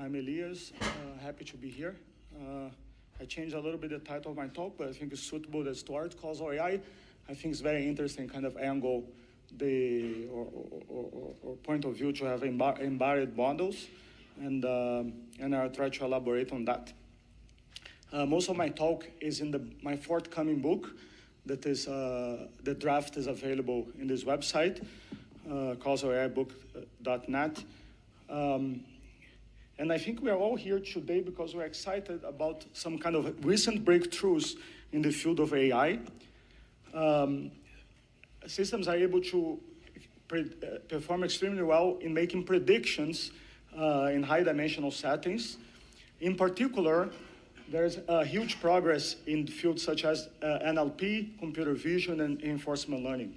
I'm Elias, happy to be here. I changed a little bit the title of my talk, but I think it's suitable to start. Causal AI, I think it's very interesting kind of angle, or point of view to have embodied models, and I'll try to elaborate on that. Most of my talk is in my forthcoming book, that is, the draft is available in this website, causalaibook.net. And I think we are all here today because we're excited about some kind of recent breakthroughs in the field of AI. Systems are able to perform extremely well in making predictions in high-dimensional settings. In particular, there's a huge progress in fields such as NLP, computer vision, and reinforcement learning,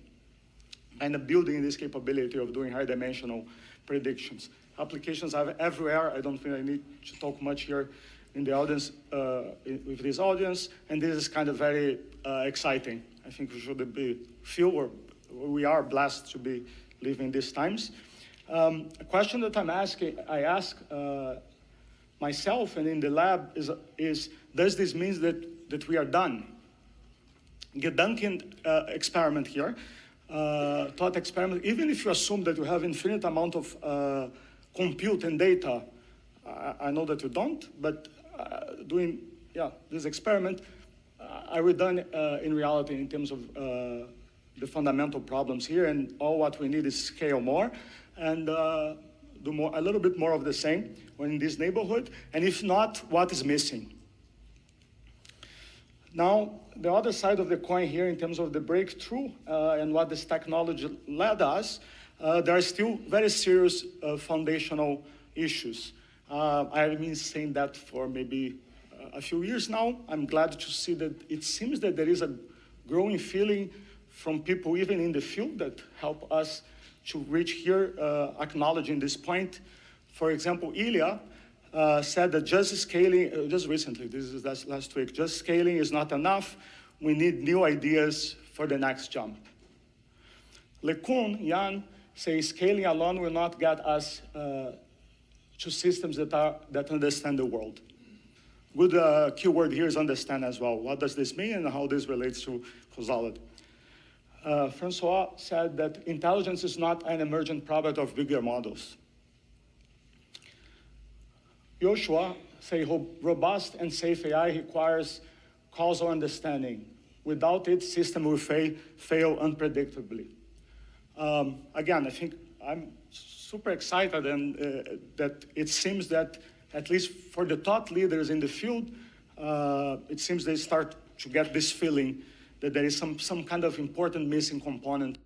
and building this capability of doing high-dimensional predictions. Applications are everywhere. I don't think I need to talk much here in the audience, with this audience, and this is kind of very exciting. I think we should we are blessed to be living these times. A question that I ask myself and in the lab is does this mean that we are done? Gedanken experiment here, thought experiment, even if you assume that you have infinite amount of compute and data, I know that you don't, but doing this experiment, are we done in reality in terms of the fundamental problems here, and all what we need is scale more and do a little bit more of the same when in this neighborhood, and if not, what is missing? Now, the other side of the coin here in terms of the breakthrough and what this technology led us, there are still very serious foundational issues. I've been saying that for maybe a few years now. I'm glad to see that it seems that there is a growing feeling from people even in the field that help us to reach here, acknowledging this point. For example, Elias said that just scaling, just recently, this is last week, just scaling is not enough. We need new ideas for the next jump. LeCun, Jan, says scaling alone will not get us to systems that understand the world. Good keyword here is understand as well. What does this mean and how this relates to causality? Francois said that intelligence is not an emergent product of bigger models. Joshua say robust and safe AI requires causal understanding. Without it, system will fail unpredictably. Again, I think I'm super excited and that it seems that at least for the thought leaders in the field, it seems they start to get this feeling that there is some kind of important missing component.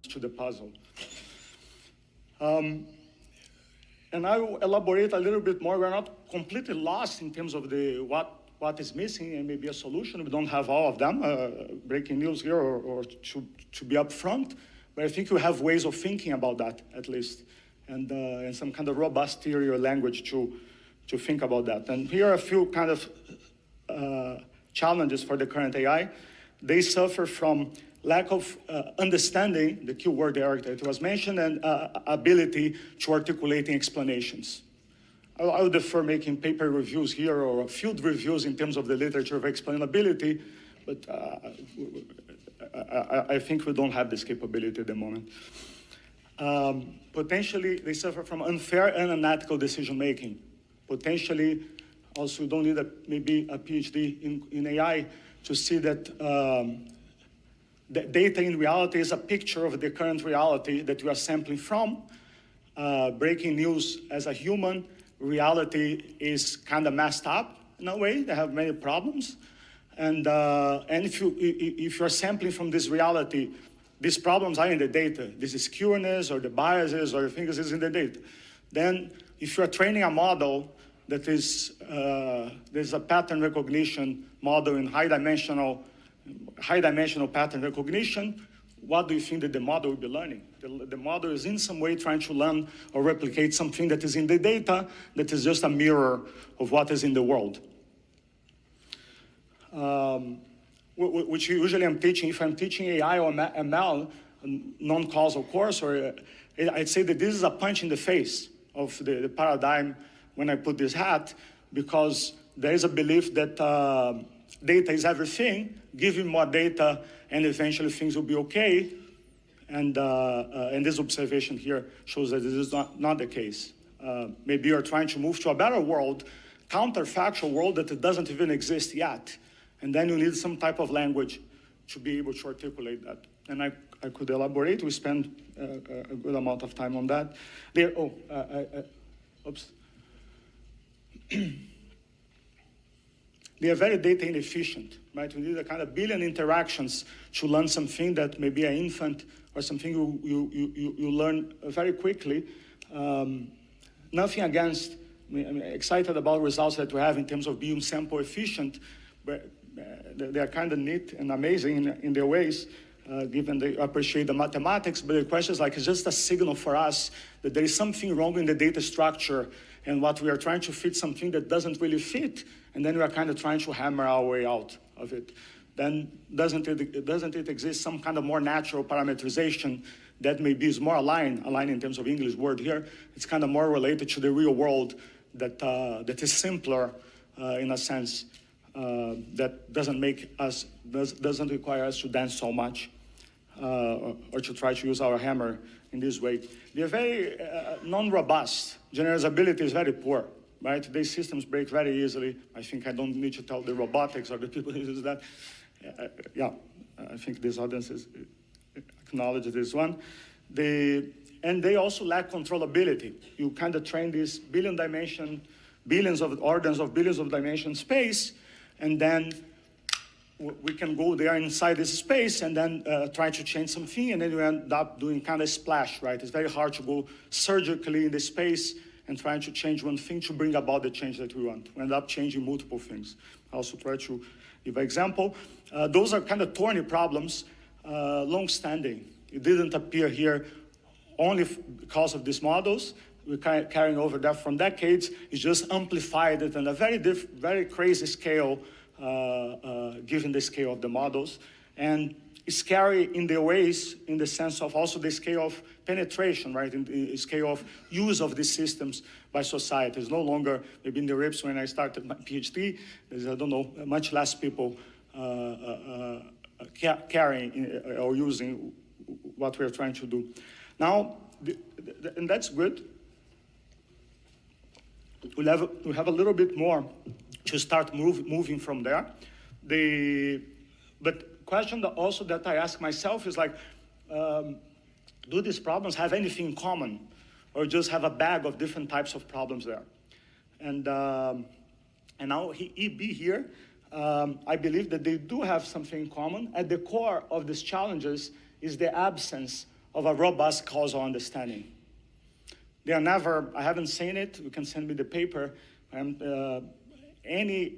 To the puzzle. And I will elaborate a little bit more. We're not completely lost in terms of what is missing and maybe a solution. We don't have all of them, breaking news here or to be upfront, but I think we have ways of thinking about that at least, and some kind of robust theory or language to think about that. And here are a few kind of challenges for the current AI. They suffer from lack of understanding, the keyword there that was mentioned, and ability to articulating explanations. I would defer making paper reviews here or field reviews in terms of the literature of explainability, but I think we don't have this capability at the moment. Potentially, they suffer from unfair and unethical decision-making. Potentially, also, you don't need maybe a PhD in AI to see that the data in reality is a picture of the current reality that we are sampling from. Breaking news as a human, reality is kind of messed up in a way. They have many problems. And if you're sampling from this reality, these problems are in the data. This is skewness or the biases or the things is in the data. Then if you're training a model that is, there's a pattern recognition model in high dimensional pattern recognition, what do you think that the model will be learning? The model is in some way trying to learn or replicate something that is in the data that is just a mirror of what is in the world. Which usually I'm teaching, if I'm teaching AI or ML, non-causal course, or I'd say that this is a punch in the face of the paradigm when I put this hat, because there is a belief that data is everything, give him more data, and eventually things will be okay. And this observation here shows that this is not the case. Maybe you're trying to move to a better world, counterfactual world that doesn't even exist yet. And then you need some type of language to be able to articulate that. And I could elaborate. We spend a good amount of time on that. Oops. They are very data inefficient, right? We need a kind of billion interactions to learn something that maybe an infant or something you learn very quickly. Nothing against, I'm excited about results that we have in terms of being sample efficient, but they are kind of neat and amazing in their ways, given they appreciate the mathematics, but the question is like, it's just a signal for us that there is something wrong in the data structure and what we are trying to fit something that doesn't really fit, and then we are kind of trying to hammer our way out of it. Then doesn't it exist some kind of more natural parameterization that maybe is more aligned in terms of English word here, it's kind of more related to the real world that is simpler in a sense, that doesn't require us to dance so much or to try to use our hammer in this way. They're very non-robust. Generalizability is very poor, right? These systems break very easily. I think I don't need to tell the robotics or the people who use that. Yeah, I think this audience acknowledges this one. And they also lack controllability. You kind of train this billions of dimension space, and then we can go there inside this space and then try to change something, and then you end up doing kind of splash, right? It's very hard to go surgically in the space and trying to change one thing to bring about the change that we want. We end up changing multiple things. I also try to give an example. Those are kind of thorny problems, long-standing. It didn't appear here only because of these models. We're carrying over that from decades. It's just amplified it on a very crazy scale, given the scale of the models. And it's scary in the ways, in the sense of also the scale of penetration, right? In the scale of use of these systems by society. It's no longer, maybe in the NeurIPS when I started my PhD, there's, I don't know, much less people carrying or using what we're trying to do. Now, and that's good. We have a little bit more to start moving from there. But question also that I ask myself is like, do these problems have anything in common, or just have a bag of different types of problems there? And now EB here, I believe that they do have something in common. At the core of these challenges is the absence of a robust causal understanding. They are never, I haven't seen it, you can send me the paper, any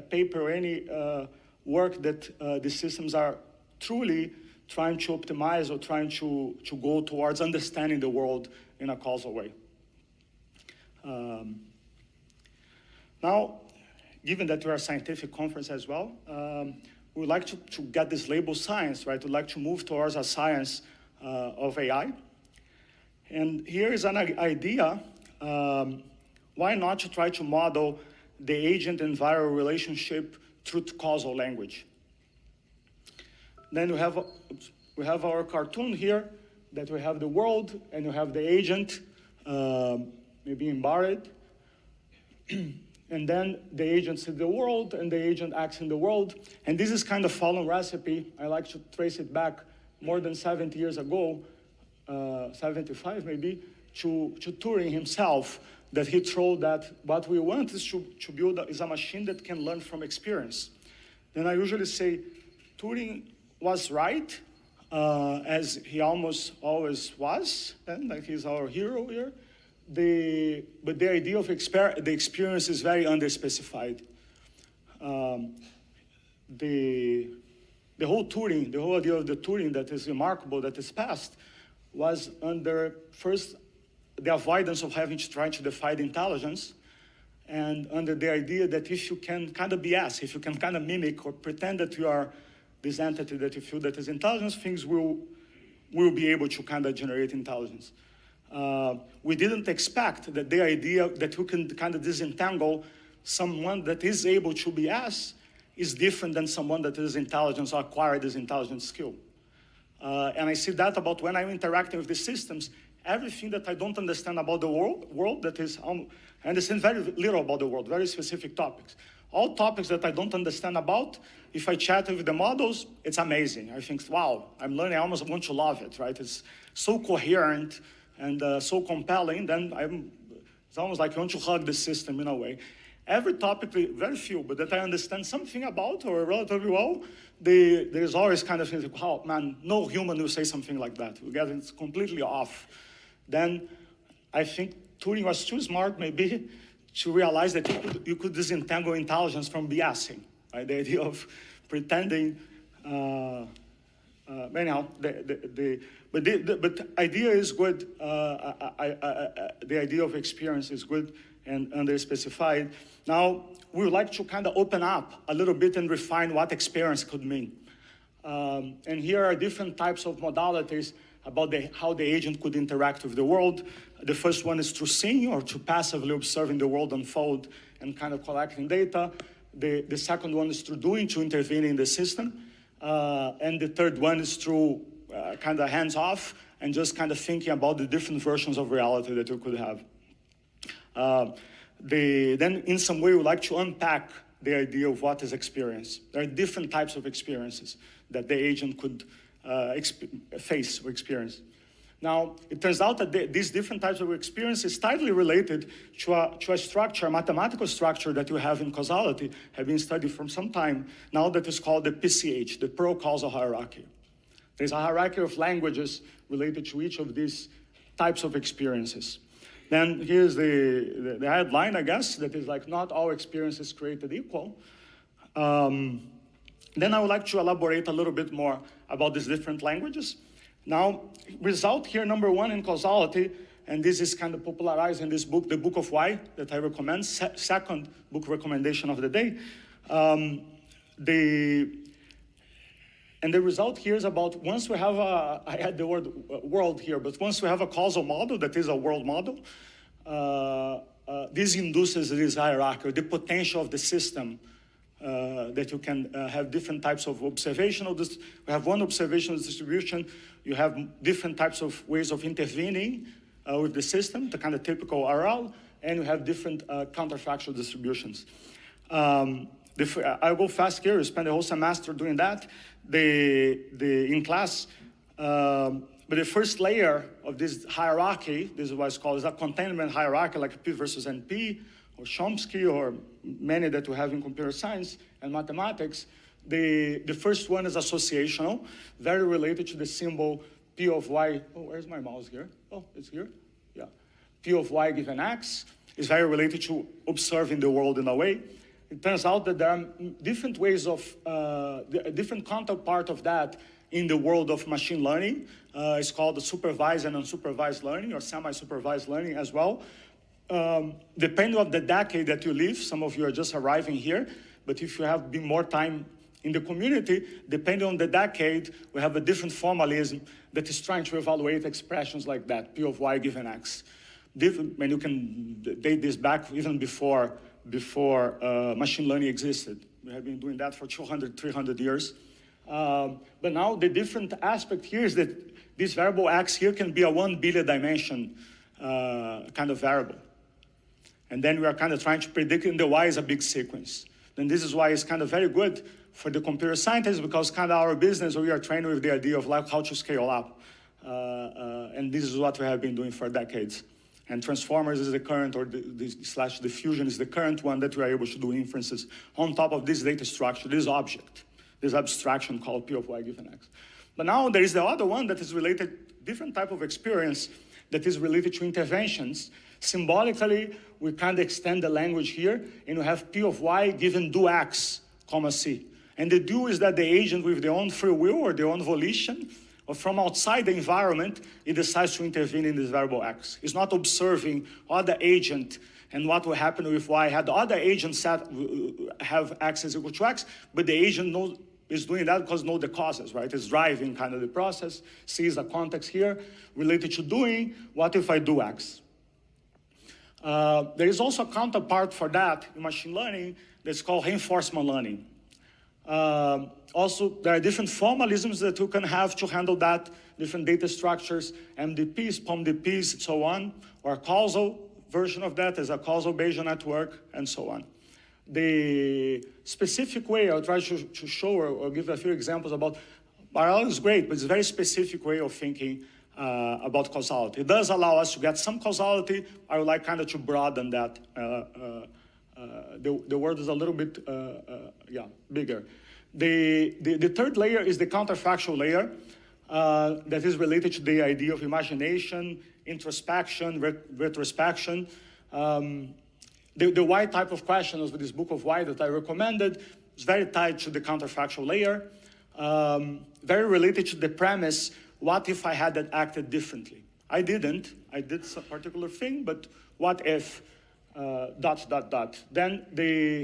paper or any work that the systems are truly trying to optimize or trying to go towards understanding the world in a causal way. Now, given that we're a scientific conference as well, we would like to get this label science, right? We'd like to move towards a science of AI. And here is an idea, why not to try to model the agent-environment relationship through causal language? Then we have our cartoon here, that we have the world, and we have the agent, maybe embodied. And then the agent sees the world, and the agent acts in the world. And this is kind of following recipe. I like to trace it back more than 70 years ago, 75 maybe, to Turing himself, that he told that what we want is to build is a machine that can learn from experience. then I usually say Turing was right, as he almost always was, and like he's our hero here. But the idea of the experience is very underspecified. The whole Turing, the whole idea of the Turing that is remarkable, that is past, was under first the avoidance of having to try to define intelligence, and under the idea that if you can kind of BS, if you can kind of mimic or pretend that you are this entity that you feel that is intelligence, things will be able to kind of generate intelligence. We didn't expect that the idea that we can kind of disentangle someone that is able to BS is different than someone that is intelligence or acquired this intelligence skill. And I see that about when I'm interacting with the systems, everything that I don't understand about the world that is, I understand very little about the world, very specific topics. All topics that I don't understand about, if I chat with the models, it's amazing. I think, wow, I'm learning, I almost want to love it, right? It's so coherent and so compelling, then it's almost like you want to hug the system in a way. Every topic, very few, but that I understand something about or relatively well, there's always kind of like, wow, man, no human will say something like that. We get it completely off. Then I think Turing was too smart, maybe, to realize that you could disentangle intelligence from BSing, right? The idea of pretending. Anyhow, but idea is good. The idea of experience is good and underspecified. Now, we would like to kind of open up a little bit and refine what experience could mean. And here are different types of modalities about how the agent could interact with the world. The first one is through seeing or to passively observing the world unfold and kind of collecting data. The second one is through doing, to intervene in the system. And the third one is through kind of hands-off and just kind of thinking about the different versions of reality that you could have. Then in some way we like to unpack the idea of what is experience. There are different types of experiences that the agent could face or experience. Now, it turns out that these different types of experience is tightly related to a structure, a mathematical structure that you have in causality, have been studied for some time now, that is called the PCH, the pro-causal hierarchy. There's a hierarchy of languages related to each of these types of experiences. Then here's the headline, I guess, that is like not all experiences created equal. Then I would like to elaborate a little bit more about these different languages. Now, result here, number one in causality, and this is kind of popularized in this book, The Book of Why, that I recommend, second book recommendation of the day. And the result here is about once we have I had the word world here, but once we have a causal model that is a world model, this induces this hierarchy, the potential of the system, that you can have different types of observational. We have one observational distribution. You have different types of ways of intervening with the system, the kind of typical RL, and you have different counterfactual distributions. I'll go fast here. You spend the whole semester doing that. In class, but the first layer of this hierarchy, this is what's called, is a containment hierarchy, like P versus NP, or Chomsky, or many that we have in computer science and mathematics. The first one is associational, very related to the symbol P of Y. Oh, where's my mouse here? Oh, it's here? Yeah. P of Y given X is very related to observing the world in a way. It turns out that there are different ways of, a different counterpart of that in the world of machine learning. It's called the supervised and unsupervised learning, or semi-supervised learning as well. Depending on the decade that you live, some of you are just arriving here, but if you have been more time in the community, depending on the decade, we have a different formalism that is trying to evaluate expressions like that, P of Y given X. And you can date this back even before machine learning existed. We have been doing that for 200, 300 years. But now the different aspect here is that this variable X here can be a 1 billion dimension kind of variable. And then we are kind of trying to predict, and the Y is a big sequence. And this is why it's kind of very good for the computer scientists, because kind of our business, we are trained with the idea of like how to scale up. And this is what we have been doing for decades. And transformers is the current, or slash diffusion is the current one that we are able to do inferences on top of this data structure, this object, this abstraction called P of y given x. But now there is the other one that is related, different type of experience that is related to interventions. Symbolically, we kind of extend the language here, and we have P of y given do x, comma c. And the do is that the agent with their own free will or their own volition, or from outside the environment, it decides to intervene in this variable x. It's not observing other agent and what will happen if y had the other agent set have x is equal to x, but the agent is doing that because know the causes, right? It's driving kind of the process, sees a context here related to doing, what if I do x? There is also a counterpart for that in machine learning that's called reinforcement learning. Also, there are different formalisms that you can have to handle that, different data structures, MDPs, POMDPs, so on, or a causal version of that is a causal Bayesian network, and so on. The specific way, I'll try to show or give a few examples about, biology is great, but it's a very specific way of thinking about causality. It does allow us to get some causality. I would like kind of to broaden that. The word is a little bit, bigger. The third layer is the counterfactual layer that is related to the idea of imagination, introspection, retrospection. The why type of questions with this book of why that I recommended is very tied to the counterfactual layer, very related to the premise, what if I had acted differently? I didn't, I did some particular thing, but what if, ... Then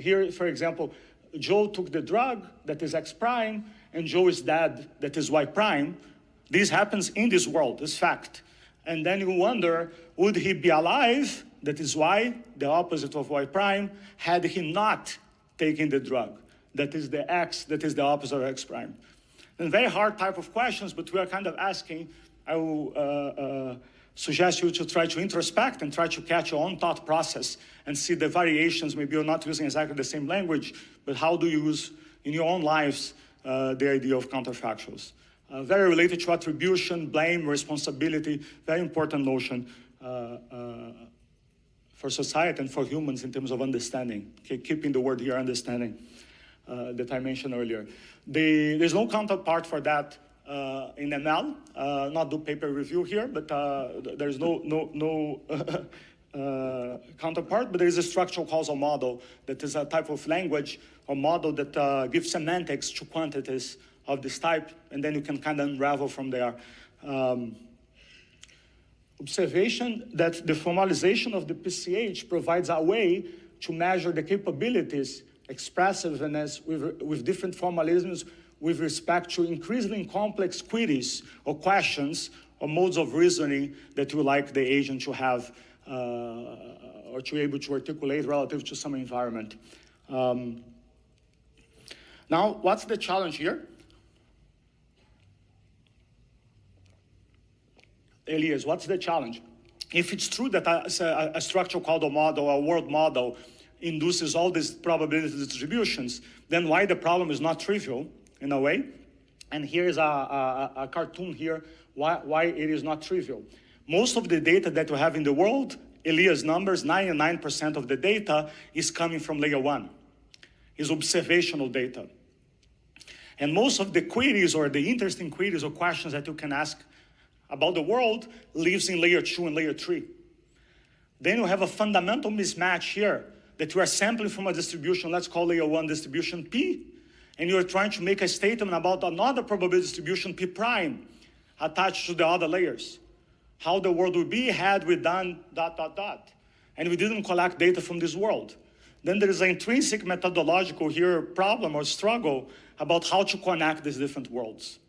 here, for example, Joe took the drug, that is X prime, and Joe is dead, that is Y prime. This happens in this world, this fact. And then you wonder, would he be alive, that is Y, the opposite of Y prime, had he not taken the drug? That is the X, that is the opposite of X prime. And very hard type of questions, but we are kind of asking, I will suggest you to try to introspect and try to catch your own thought process and see the variations. Maybe you're not using exactly the same language, but how do you use in your own lives the idea of counterfactuals? Very related to attribution, blame, responsibility, very important notion for society and for humans in terms of understanding, keeping the word here, understanding, that I mentioned earlier. There's no counterpart for that in ML, not do paper review here, but there's no counterpart, but there is a structural causal model that is a type of language or model that gives semantics to quantities of this type, and then you can kind of unravel from there. Observation that the formalization of the PCH provides a way to measure the capabilities, expressiveness with different formalisms with respect to increasingly complex queries or questions or modes of reasoning that you like the agent to have or to be able to articulate relative to some environment. Now, what's the challenge here? Elias, what's the challenge? If it's true that a structural causal model, a world model, induces all these probability distributions, then why the problem is not trivial in a way? And here is a cartoon here, why it is not trivial. Most of the data that we have in the world, Elias numbers, 99% of the data is coming from layer 1. Is observational data. And most of the queries or the interesting queries or questions that you can ask about the world lives in layer 2 and layer 3. Then you have a fundamental mismatch here that you are sampling from a distribution, let's call layer 1 distribution P, and you're trying to make a statement about another probability distribution P prime attached to the other layers. How the world would be had we done ... And we didn't collect data from this world. Then there is an intrinsic methodological here problem or struggle about how to connect these different worlds.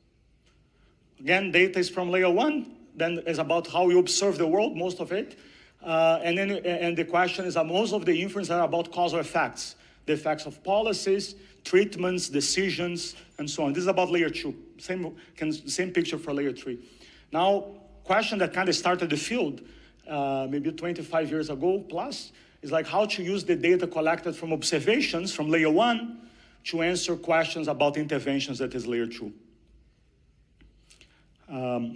Again, data is from layer 1, then is about how you observe the world, most of it. And the question is, most of the inference are about causal effects, the effects of policies, treatments, decisions, and so on. This is about layer 2, same picture for layer 3. Now, question that kind of started the field, maybe 25 years ago plus, is like how to use the data collected from observations from layer 1 to answer questions about interventions that is layer 2.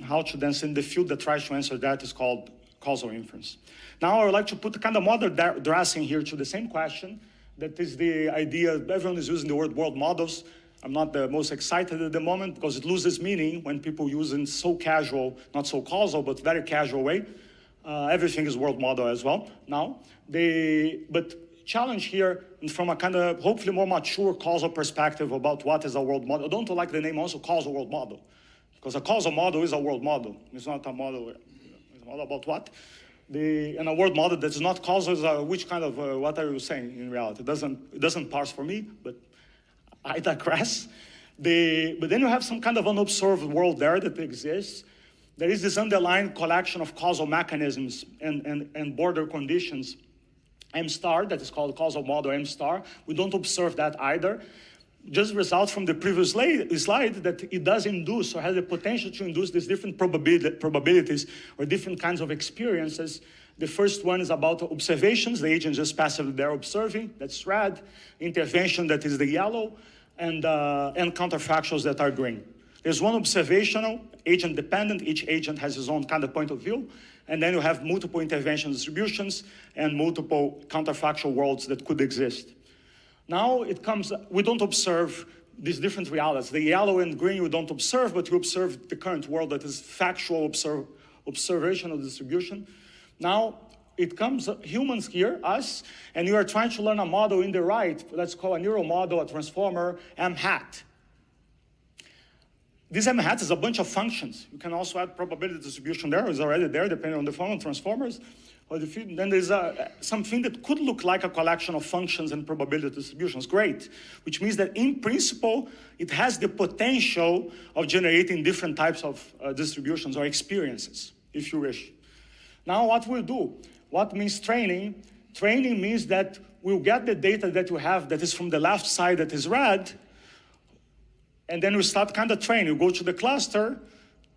How to then send the field that tries to answer that is called causal inference. Now I would like to put kind of modern dressing here to the same question. That is the idea, everyone is using the word world models. I'm not the most excited at the moment because it loses meaning when people use it in so casual, not so causal, but very casual way. Everything is world model as well now. But challenge here from a kind of hopefully more mature causal perspective about what is a world model. I don't like the name also causal world model, because a causal model is a world model. It's not a model, it's a model about what? And a world model that is not causal is which kind of, what are you saying in reality? It doesn't parse for me, but I digress. But then you have some kind of unobserved world there that exists. There is this underlying collection of causal mechanisms and border conditions, M star, that is called causal model M star. We don't observe that either. Just results from the previous slide that it does induce or has the potential to induce these different probabilities or different kinds of experiences. The first one is about observations. The agent just passively there observing, that's red. Intervention, that is the yellow. And counterfactuals that are green. There's one observational, agent dependent. Each agent has his own kind of point of view. And then you have multiple intervention distributions and multiple counterfactual worlds that could exist. Now it comes, we don't observe these different realities. The yellow and green you don't observe, but you observe the current world that is factual observational distribution. Now it comes humans here, us, and you are trying to learn a model in the right, let's call a neural model, a transformer, M hat. This M hat is a bunch of functions. You can also add probability distribution there, it's already there depending on the form of transformers. Or then there's something that could look like a collection of functions and probability distributions, great. Which means that in principle, it has the potential of generating different types of distributions or experiences, if you wish. Now what we'll do, what means training? Training means that we'll get the data that you have that is from the left side that is red, and then we start kind of training. You go to the cluster,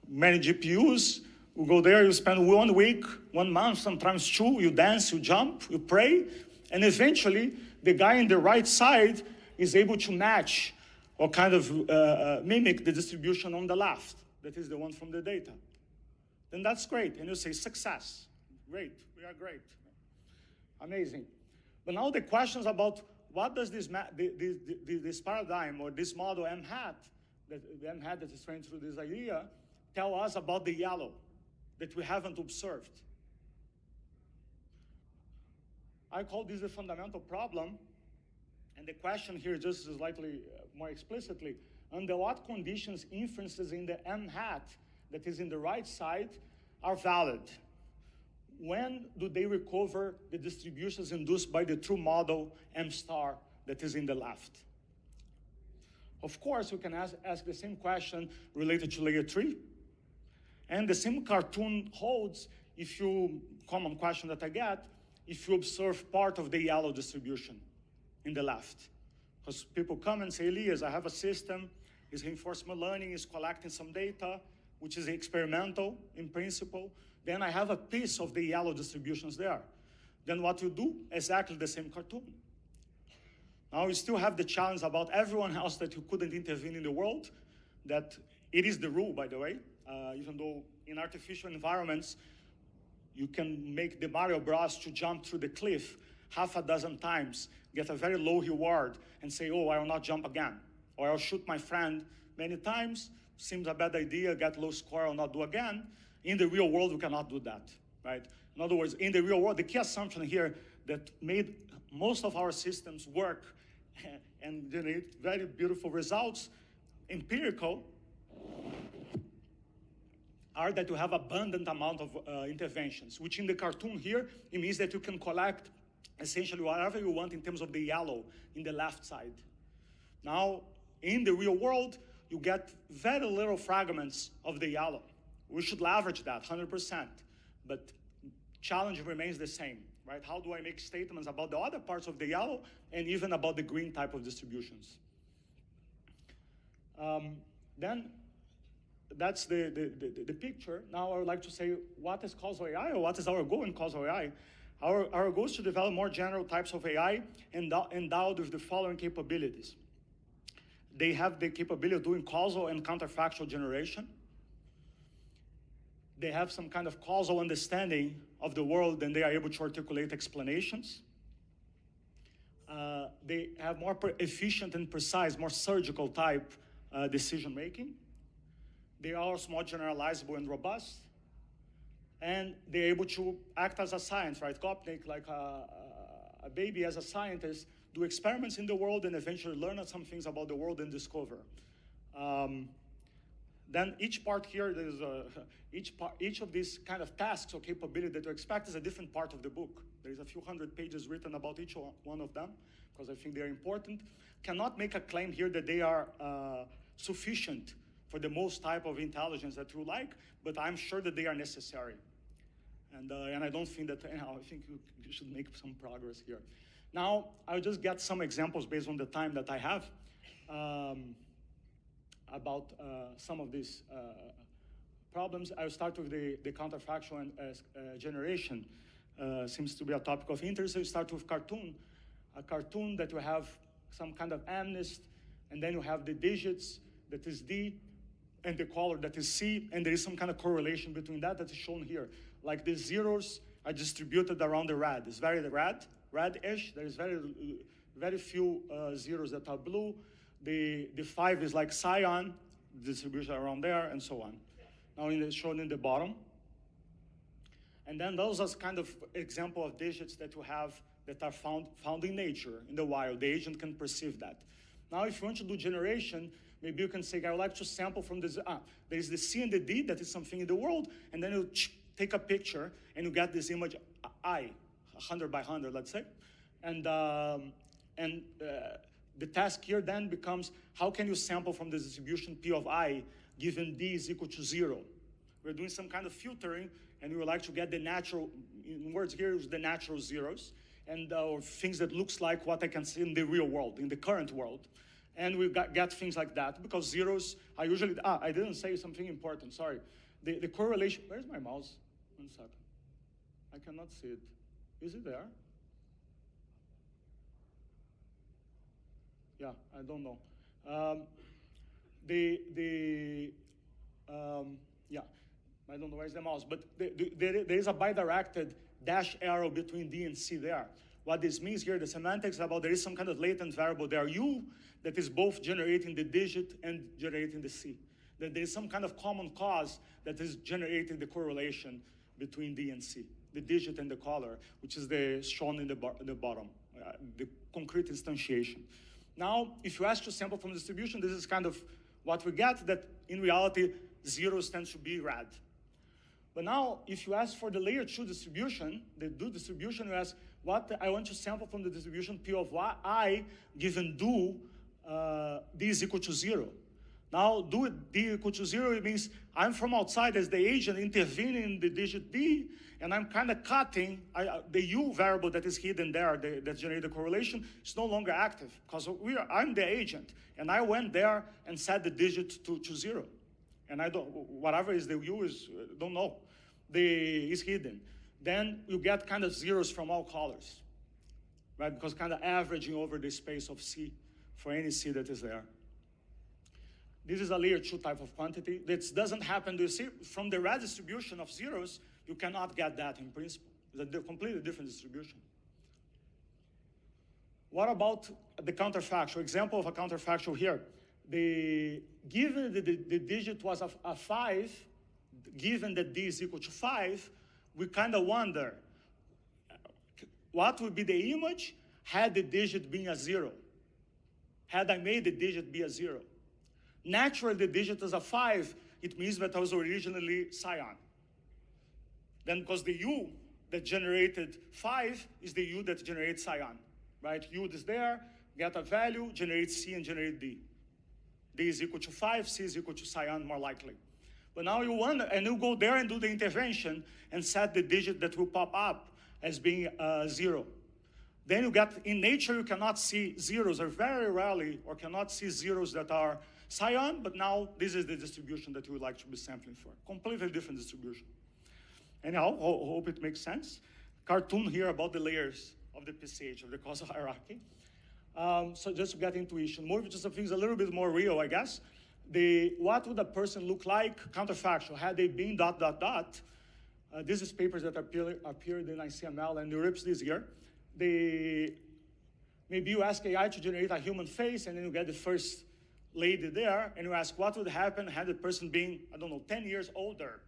many GPUs, you go there, you spend 1 week, 1 month, sometimes 2, you dance, you jump, you pray, and eventually the guy on the right side is able to match or kind of mimic the distribution on the left. That is the one from the data. Then that's great, and you say success. Great, we are great. Amazing. But now the questions about what does this paradigm or this model M hat, the M hat that is trained through this idea, tell us about the yellow that we haven't observed? I call this a fundamental problem, and the question here just slightly more explicitly, under what conditions inferences in the M hat that is in the right side are valid? When do they recover the distributions induced by the true model M star that is in the left? Of course, we can ask the same question related to layer 3. And the same cartoon holds if you, common question that I get, if you observe part of the yellow distribution in the left. Because people come and say, Elias, I have a system, it's reinforcement learning, it's collecting some data, which is experimental in principle. Then I have a piece of the yellow distributions there. Then what you do, exactly the same cartoon. Now you still have the challenge about everyone else that you couldn't intervene in the world, that it is the rule, by the way, even though in artificial environments, you can make the Mario Bros to jump through the cliff half a dozen times, get a very low reward, and say, oh, I will not jump again. Or I'll shoot my friend many times, seems a bad idea, get low score, I'll not do again. In the real world, we cannot do that, right? In other words, in the real world, the key assumption here that made most of our systems work and generate very beautiful results, empirical, are that you have abundant amount of interventions, which in the cartoon here, it means that you can collect essentially whatever you want in terms of the yellow in the left side. Now, in the real world, you get very little fragments of the yellow. We should leverage that 100%, but challenge remains the same, right? How do I make statements about the other parts of the yellow and even about the green type of distributions? Then that's the picture. Now I would like to say, what is Causal AI, or what is our goal in Causal AI? Our goal is to develop more general types of AI endowed with the following capabilities. They have the capability of doing causal and counterfactual generation. They have some kind of causal understanding of the world, and they are able to articulate explanations. They have more efficient and precise, more surgical type decision making. They are also more generalizable and robust. And they're able to act as a science, right? Gopnik, like a baby as a scientist, do experiments in the world and eventually learn some things about the world and discover. Then each part here, there's each of these kind of tasks or capability that you expect is a different part of the book. There's a few hundred pages written about each one of them, because I think they're important. Cannot make a claim here that they are sufficient for the most type of intelligence that you like, but I'm sure that they are necessary. And I don't think that, I think you should make some progress here. Now, I'll just get some examples based on the time that I have. About some of these problems. I'll start with the counterfactual and generation. Seems to be a topic of interest. So you start with cartoon. A cartoon that you have some kind of amnest, and then you have the digits, that is D, and the color, that is C, and there is some kind of correlation between that is shown here. Like the zeros are distributed around the red. It's very red-ish. There is very few zeros that are blue. The 5 is like cyan, distribution around there, and so on. Now it's shown in the bottom. And then those are kind of example of digits that you have that are found in nature, in the wild. The agent can perceive that. Now if you want to do generation, maybe you can say, I would like to sample from this, there's the C and the D, that is something in the world, and then you take a picture, and you get this image I, 100 by 100, let's say. And the task here then becomes, how can you sample from the distribution P of I given D is equal to 0? We're doing some kind of filtering, and we would like to get the natural, in words here, is the natural zeros, and or things that looks like what I can see in the real world, in the current world. And we get things like that, because zeros are usually, I didn't say something important, sorry. The correlation, where's my mouse? 1 second. I cannot see it. Is it there? Yeah, I don't know. Yeah, I don't know where's the mouse, but there is a bidirected dash arrow between D and C there. What this means here, the semantics about there is some kind of latent variable there, U, that is both generating the digit and generating the C. That there is some kind of common cause that is generating the correlation between D and C, the digit and the color, which is shown in the bottom, the concrete instantiation. Now, if you ask to sample from distribution, this is kind of what we get, that in reality, zeros tend to be red. But now, if you ask for the layer 2 distribution, the do distribution, you ask, what I want to sample from the distribution P of I given do D is equal to 0. Now, do D equal to 0, it means I'm from outside as the agent intervening in the digit D, and I'm kind of cutting the U variable that is hidden there, that generates the correlation, is no longer active, because I'm the agent, and I went there and set the digit to 0. And I don't, whatever is the U is, don't know, is hidden. Then you get kind of zeros from all colors, right? Because kind of averaging over the space of C for any C that is there. This is a layer 2 type of quantity. This doesn't happen, do you see? From the red distribution of zeros, you cannot get that in principle. It's a completely different distribution. What about the counterfactual? Example of a counterfactual here. Given that the digit was a 5, given that D is equal to 5, we kind of wonder, what would be the image had the digit been a 0? Had I made the digit be a 0? Naturally, the digit is a 5, it means that I was originally cyan. Then because the U that generated 5 is the U that generates cyan, right? U is there, get a value, generate C and generate D. D is equal to 5, C is equal to cyan, more likely. But now you wonder, and you go there and do the intervention and set the digit that will pop up as being 0. Then you get, in nature, you cannot see zeros, or very rarely, or cannot see zeros that are cyan, but now this is the distribution that you would like to be sampling for. Completely different distribution. Anyhow, hope it makes sense. Cartoon here about the layers of the PCH, of the causal hierarchy. So just to get intuition, more just some things a little bit more real, I guess. What would a person look like? Counterfactual. Had they been ... This is papers that appeared in ICML and NeurIPS this year. Maybe you ask AI to generate a human face, and then you get the first lady there, and you ask what would happen had the person been, I don't know, 10 years older.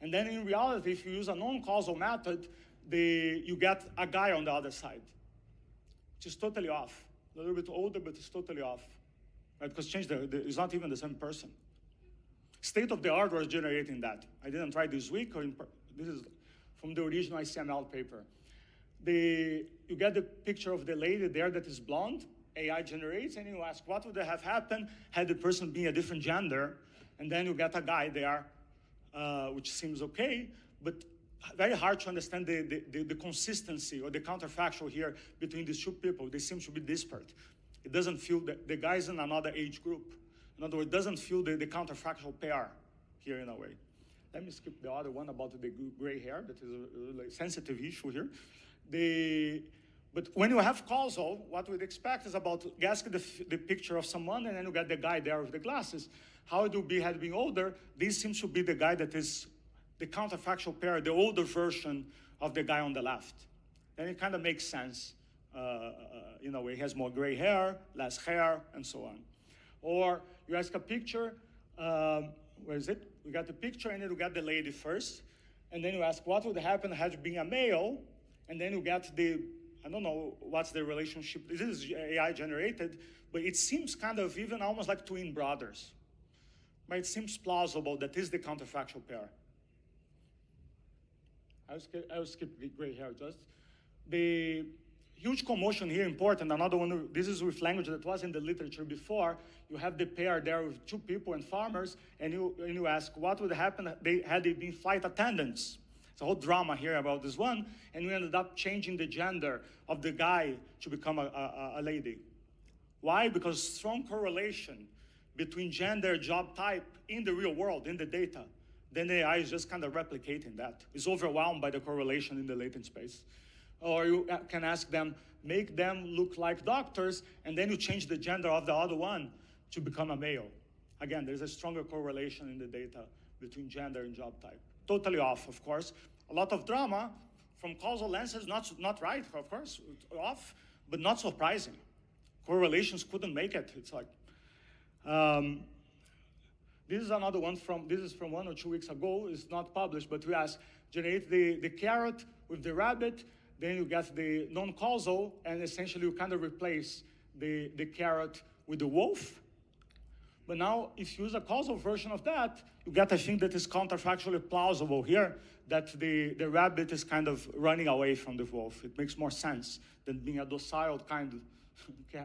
And then in reality, if you use a non-causal method, you get a guy on the other side, which is totally off. A little bit older, but it's totally off. Right? Because it's not even the same person. State of the art was generating that. I didn't try this week, this is from the original ICML paper. You get the picture of the lady there that is blonde, AI generates, and you ask what would have happened had the person been a different gender, and then you get a guy there, which seems okay, but very hard to understand the consistency or the counterfactual here between these two people. They seem to be disparate. It doesn't feel that the guy's in another age group. In other words, it doesn't feel the counterfactual pair here in a way. Let me skip the other one about the gray hair. That is a really sensitive issue here. But when you have causal, what we'd expect is about asking the picture of someone, and then you get the guy there with the glasses. How it would be had been older. This seems to be the guy that is the counterfactual pair, the older version of the guy on the left. And it kind of makes sense in a way. He has more gray hair, less hair, and so on. Or you ask a picture, where is it? We got the picture, and then you got the lady first. And then you ask what would happen had it been a male, and then you get I don't know what's the relationship. This is AI generated, but it seems kind of even almost like twin brothers. But it seems plausible that is the counterfactual pair. I'll skip the gray hair just. The huge commotion here, important. Another one, this is with language that was in the literature before. You have the pair there with two people and farmers, and you ask what would happen had they been flight attendants. It's a whole drama here about this one, and we ended up changing the gender of the guy to become a lady. Why? Because strong correlation between gender, job type in the real world, in the data. Then the AI is just kind of replicating that. It's overwhelmed by the correlation in the latent space. Or you can ask them, make them look like doctors, and then you change the gender of the other one to become a male. Again, there's a stronger correlation in the data between gender and job type. Totally off, of course. A lot of drama from causal lenses, not right, of course, off, but not surprising. Correlations couldn't make it. It's like, this is another one this is from 1 or 2 weeks ago. It's not published, but we asked, generate the carrot with the rabbit, then you get the non-causal, and essentially you kind of replace the carrot with the wolf. But now, if you use a causal version of that, you get a thing that is counterfactually plausible here, that the rabbit is kind of running away from the wolf. It makes more sense than being a docile kind of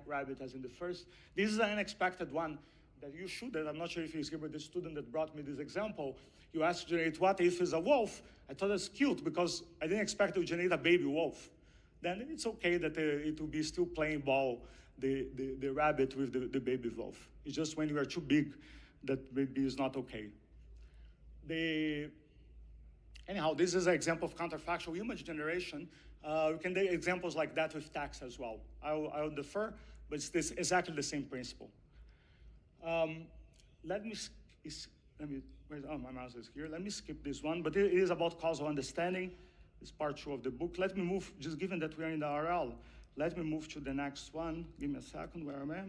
rabbit as in the first. This is an unexpected one that you should, I'm not sure if he's here, but the student that brought me this example, you asked to generate what if it's a wolf. I thought it's cute because I didn't expect to generate a baby wolf. Then it's okay that it will be still playing ball, the rabbit with the baby wolf. It's just when you are too big that maybe it's not okay. Anyhow, this is an example of counterfactual image generation. We can do examples like that with text as well. I'll defer, but it's exactly the same principle. Let me, my mouse is here. Let me skip this one, but it is about causal understanding. It's part 2 of the book. Let me move, just given that we are in the RL, let me move to the next one. Give me a second, where am I?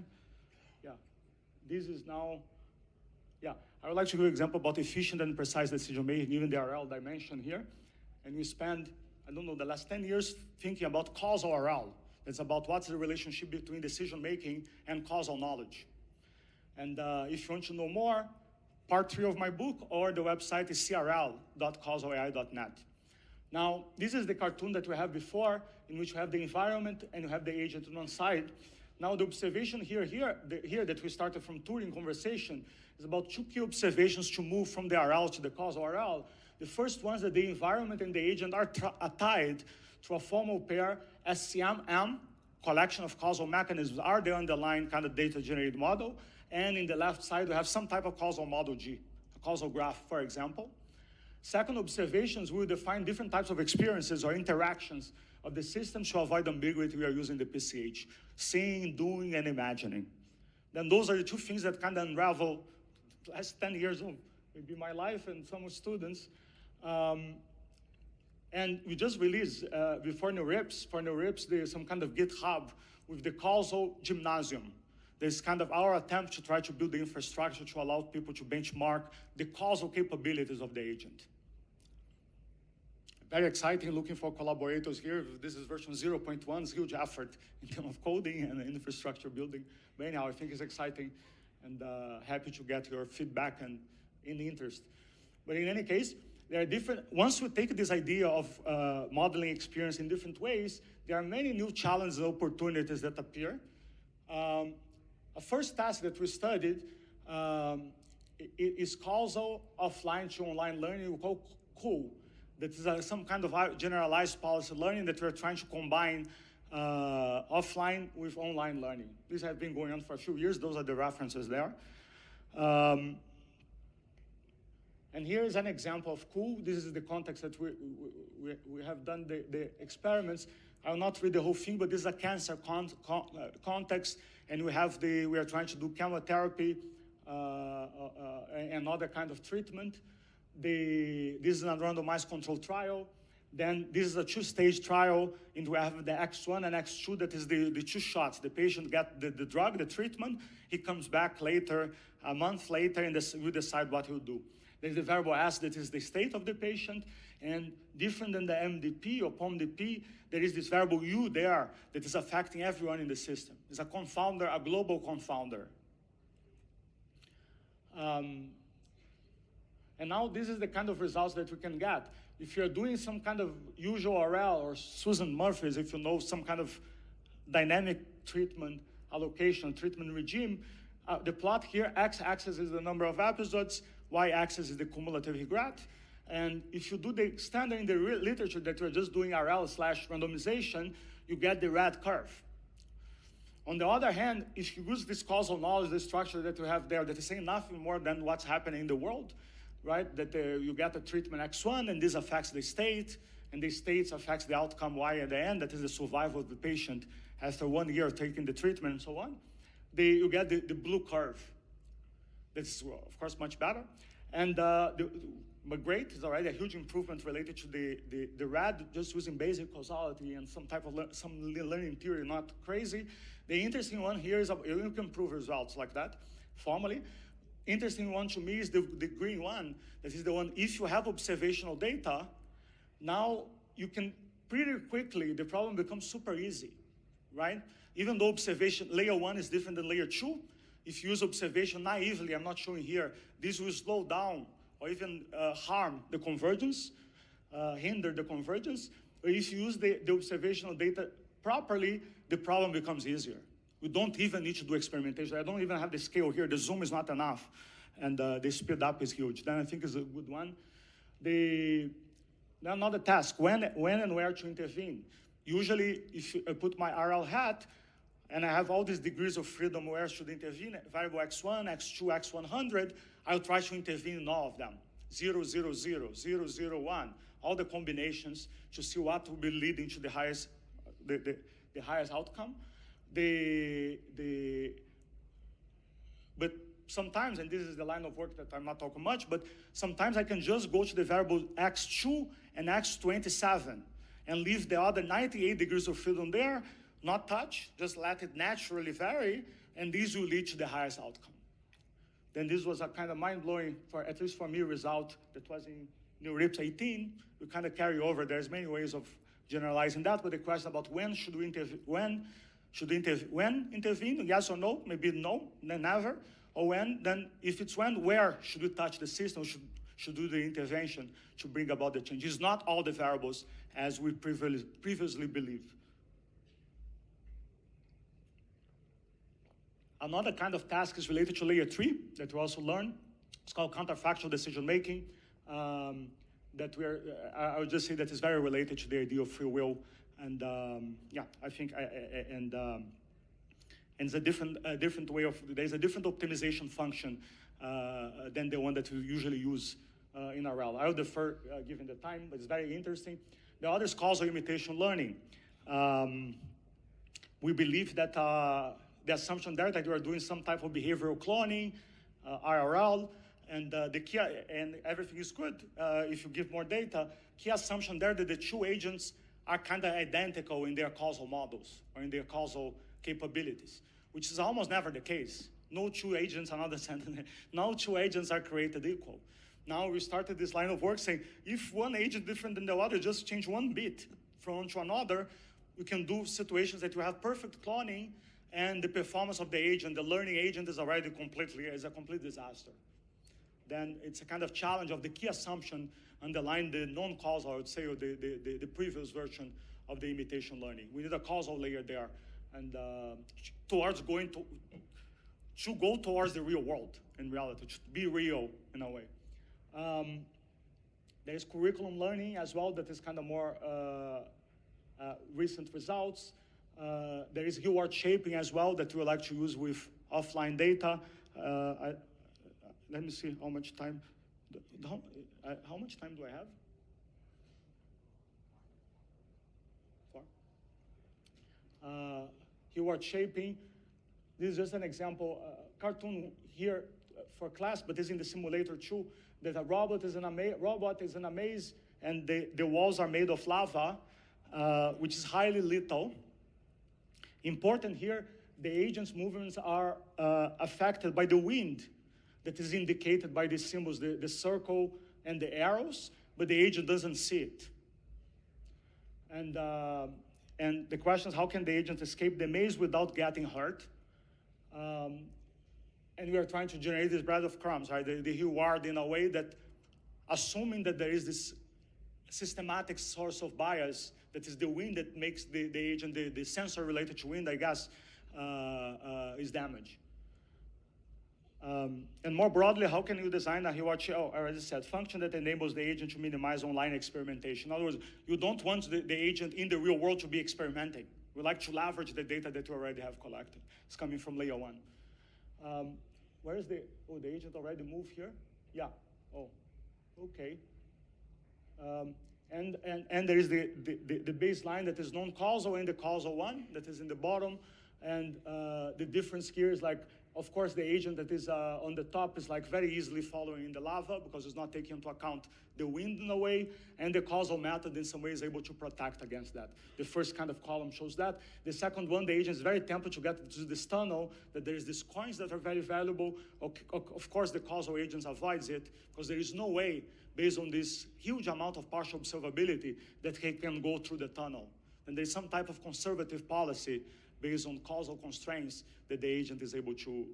Yeah, this is now, I would like to give you an example about efficient and precise decision making, given the RL dimension here. And we spend, I don't know, the last 10 years thinking about causal RL. It's about what's the relationship between decision making and causal knowledge. And if you want to know more, part 3 of my book, or the website is crl.causalai.net. Now, this is the cartoon that we have before, in which we have the environment and you have the agent on one side. Now, the observation here that we started from Turing conversation is about 2 key observations to move from the RL to the causal RL. The first one is that the environment and the agent are tied to a formal pair SCM-M, collection of causal mechanisms, are the underlying kind of data-generated model. And in the left side, we have some type of causal model G, a causal graph, for example. Second observations will define different types of experiences or interactions of the system to avoid ambiguity. We are using the PCH, seeing, doing, and imagining. Then those are the 2 things that kind of unravel last 10 years of maybe my life and some students. And we just released, before NeurIPS, there's some kind of GitHub with the Causal Gymnasium. There's kind of our attempt to try to build the infrastructure to allow people to benchmark the causal capabilities of the agent. Very exciting, looking for collaborators here. This is version 0.1, it's a huge effort in terms of coding and infrastructure building. But anyhow, I think it's exciting and happy to get your feedback and in interest. But in any case, there are different, once we take this idea of modeling experience in different ways, there are many new challenges and opportunities that appear. A first task that we studied is causal offline to online learning, we call COOL. That is some kind of generalized policy learning that we're trying to combine offline with online learning. These have been going on for a few years. Those are the references there. And here is an example of COOL. This is the context that we have done the experiments. I will not read the whole thing, but this is a cancer context, and we are trying to do chemotherapy and other kind of treatment. This is a randomized controlled trial. Then this is a two-stage trial, and we have the X1 and X2, that is the two shots. The patient gets the drug, the treatment, he comes back later, a month later, and we decide what he'll do. There's the variable S, that is the state of the patient, and different than the MDP or POMDP, there is this variable U there that is affecting everyone in the system. It's a confounder, a global confounder. And now this is the kind of results that we can get. If you're doing some kind of usual RL or Susan Murphy's, if you know some kind of dynamic treatment allocation, treatment regime, the plot here, x-axis is the number of episodes, y-axis is the cumulative regret. And if you do the standard in the literature that we're just doing RL/randomization, you get the red curve. On the other hand, if you use this causal knowledge, the structure that we have there, that is saying nothing more than what's happening in the world, right? That you get a treatment X1, and this affects the state, and the state affects the outcome Y at the end, that is the survival of the patient after 1 year of taking the treatment and so on. You get the blue curve. That's, of course, much better. And but great, it's already a huge improvement related to the red, just using basic causality and some type of some learning theory, not crazy. The interesting one here is you can prove results like that formally. Interesting one to me is the green one. That is the one, if you have observational data, now you can pretty quickly, the problem becomes super easy, right? Even though observation, layer 1 is different than layer 2, if you use observation naively, I'm not showing here, this will slow down or even harm the convergence, hinder the convergence. But if you use the observational data properly, the problem becomes easier. We don't even need to do experimentation. I don't even have the scale here. The zoom is not enough. And the speed up is huge. Then I think is a good one. Another task, when and where to intervene. Usually, if I put my RL hat, and I have all these degrees of freedom where I should intervene, variable X1, X2, X100, I'll try to intervene in all of them. 0, 0, 0, 0, 0, 1, all the combinations to see what will be leading to the highest outcome. But sometimes, and this is the line of work that I'm not talking much, but sometimes I can just go to the variable X2 and X27 and leave the other 98 degrees of freedom there, not touch, just let it naturally vary, and these will lead to the highest outcome. Then this was a kind of mind-blowing, at least for me, result that was in NeurIPS 18. We kind of carry over. There's many ways of generalizing that, but the question about when should we intervene, when intervene, yes or no, maybe no, then never, or when, then if it's when, where should we touch the system, should do the intervention to bring about the change. It's not all the variables as we previously believed. Another kind of task is related to layer 3 that we also learned. It's called counterfactual decision making. That I would just say that is very related to the idea of free will. And yeah, I think, and it's a different way of, there's a different optimization function than the one that we usually use in RL. I'll defer given the time, but it's very interesting. The other is causal imitation learning. We believe that the assumption there that you are doing some type of behavioral cloning, IRL, and the key, and everything is good if you give more data. Key assumption there that the two agents are kind of identical in their causal models or in their causal capabilities, which is almost never the case. No two agents are not the same. No two agents are created equal. Now we started this line of work saying, if one agent different than the other, just change one bit from one to another, we can do situations that you have perfect cloning, and the performance of the agent, the learning agent, is already is a complete disaster. Then it's a kind of challenge of the key assumption underlying the non-causal, I would say, or the previous version of the imitation learning. We need a causal layer there, and towards going to go towards the real world in reality, to be real in a way. There's curriculum learning as well that is kind of more recent results. There is reward shaping as well that we like to use with offline data. Let me see how much time. How much time do I have? 4. Reward shaping. This is just an example, cartoon here for class, but this is in the simulator too. That a robot is in a maze, and the walls are made of lava, which is highly lethal. Important here, the agent's movements are affected by the wind that is indicated by these symbols, the circle and the arrows, but the agent doesn't see it. And the question is, how can the agent escape the maze without getting hurt? And we are trying to generate this bread of crumbs, right? The reward in a way that, assuming that there is this systematic source of bias, that is the wind that makes the agent, the sensor related to wind, I guess, is damaged. And more broadly, how can you design a reward, I already said, function that enables the agent to minimize online experimentation? In other words, you don't want the agent in the real world to be experimenting. We like to leverage the data that you already have collected. It's coming from layer 1. Where is the agent already moved here? Yeah, okay. And there is the baseline that is non-causal and the causal one that is in the bottom. And the difference here is like, of course, the agent that is on the top is like very easily following in the lava because it's not taking into account the wind in a way, and the causal method in some way is able to protect against that. The first kind of column shows that. The second one, the agent is very tempted to get into this tunnel, that there is these coins that are very valuable. Of course, the causal agent avoids it because there is no way, based on this huge amount of partial observability, that he can go through the tunnel. And there's some type of conservative policy based on causal constraints that the agent is able to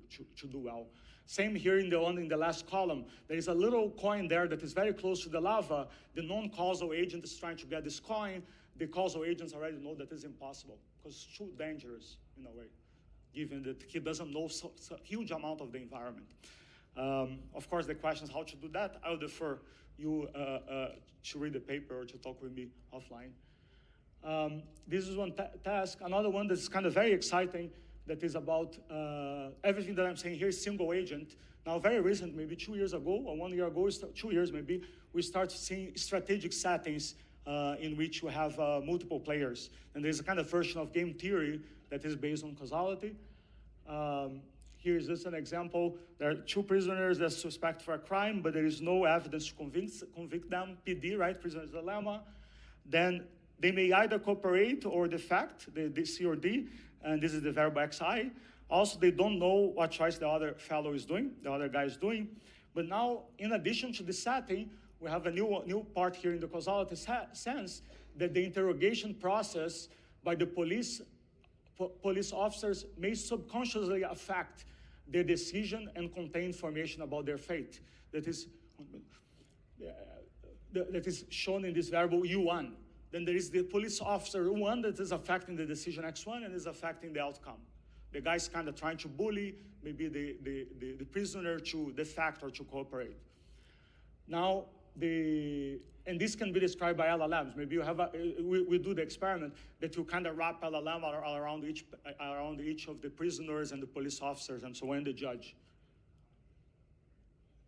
do well. Same here in the last column. There is a little coin there that is very close to the lava. The non-causal agent is trying to get this coin. The causal agents already know that it's impossible because it's too dangerous in a way, given that he doesn't know so huge amount of the environment. Of course, the question is how to do that. I'll defer you to read the paper or to talk with me offline. This is one task. Another one that's kind of very exciting that is about everything that I'm saying here is single agent. Now, very recent, maybe 2 years ago or 1 year ago, 2 years maybe, we start seeing strategic settings in which we have multiple players. And there's a kind of version of game theory that is based on causality. Here is just an example. There are 2 prisoners that are suspect for a crime, but there is no evidence to convict them. PD, right? Prisoner's dilemma. Then they may either cooperate or defect, the C or D, and this is the variable xi. Also, they don't know what choice the other fellow is doing, the other guy is doing. But now, in addition to the setting, we have a new part here in the causality sense that the interrogation process by the police officers may subconsciously affect their decision and contain information about their fate. That is shown in this variable U1. Then there is the police officer 1 that is affecting the decision X1 and is affecting the outcome. The guy's kind of trying to bully maybe the prisoner to defect or to cooperate. Now, and this can be described by LLMs. Maybe you have we do the experiment that you kind of wrap LLM around each of the prisoners and the police officers and so on, the judge.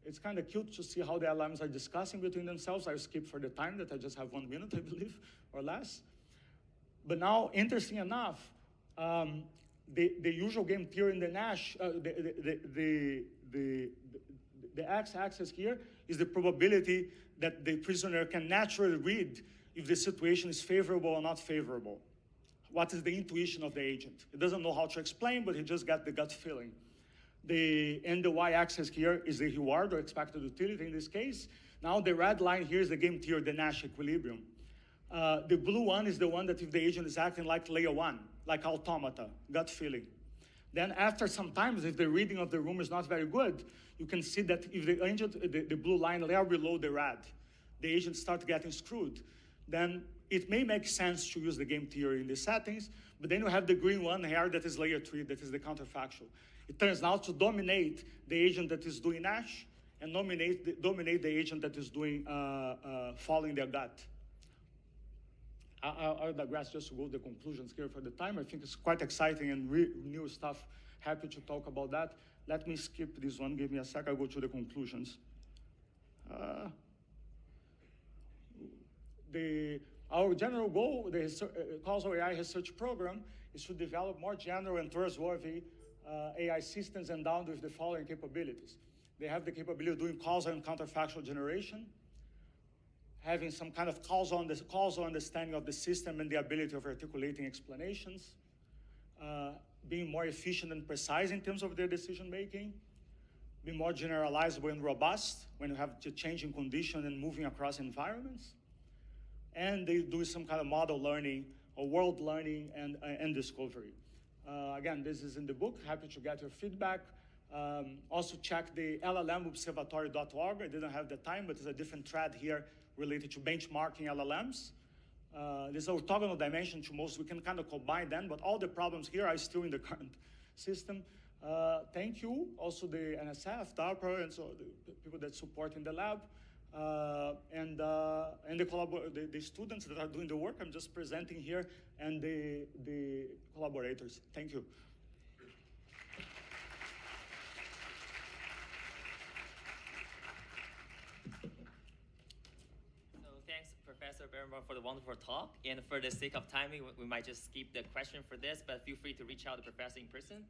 It's kind of cute to see how the LLMs are discussing between themselves. I'll skip for the time that I just have 1 minute, I believe, or less. But now, interesting enough, the usual game theory in the Nash, the x-axis here is the probability that the prisoner can naturally read if the situation is favorable or not favorable. What is the intuition of the agent? He doesn't know how to explain, but he just got the gut feeling. And the y-axis here is the reward or expected utility in this case. Now the red line here is the game theory, the Nash equilibrium. The blue one is the one that if the agent is acting like layer one, like automata, gut feeling. Then after some time, if the reading of the room is not very good, you can see that if the agent, the blue line layer below the red, the agent starts getting screwed. Then it may make sense to use the game theory in the settings, but then you have the green one here that is layer 3, that is the counterfactual. It turns out to dominate the agent that is doing Nash and dominate the agent that is doing following their gut. I'll digress just to go to the conclusions here for the time. I think it's quite exciting and new stuff. Happy to talk about that. Let me skip this one. Give me a sec. I'll go to the conclusions. Our general goal, the Causal AI research program, is to develop more general and trustworthy AI systems endowed with the following capabilities. They have the capability of doing causal and counterfactual generation, having some kind of causal understanding of the system and the ability of articulating explanations, being more efficient and precise in terms of their decision making, being more generalizable and robust when you have the changing condition and moving across environments, and they do some kind of model learning or world learning and discovery. Again, this is in the book. Happy to get your feedback. Also check the llmobservatory.org. I didn't have the time, but there's a different thread here related to benchmarking LLMs. There's an orthogonal dimension to most. We can kind of combine them, but all the problems here are still in the current system. Thank you. Also the NSF, DARPA, and so the people that support in the lab. And the students that are doing the work. I'm just presenting here, and the collaborators. Thank you. Thanks, Professor Bareinboim, for the wonderful talk. And for the sake of timing, we might just skip the question for this, but feel free to reach out to the professor in person.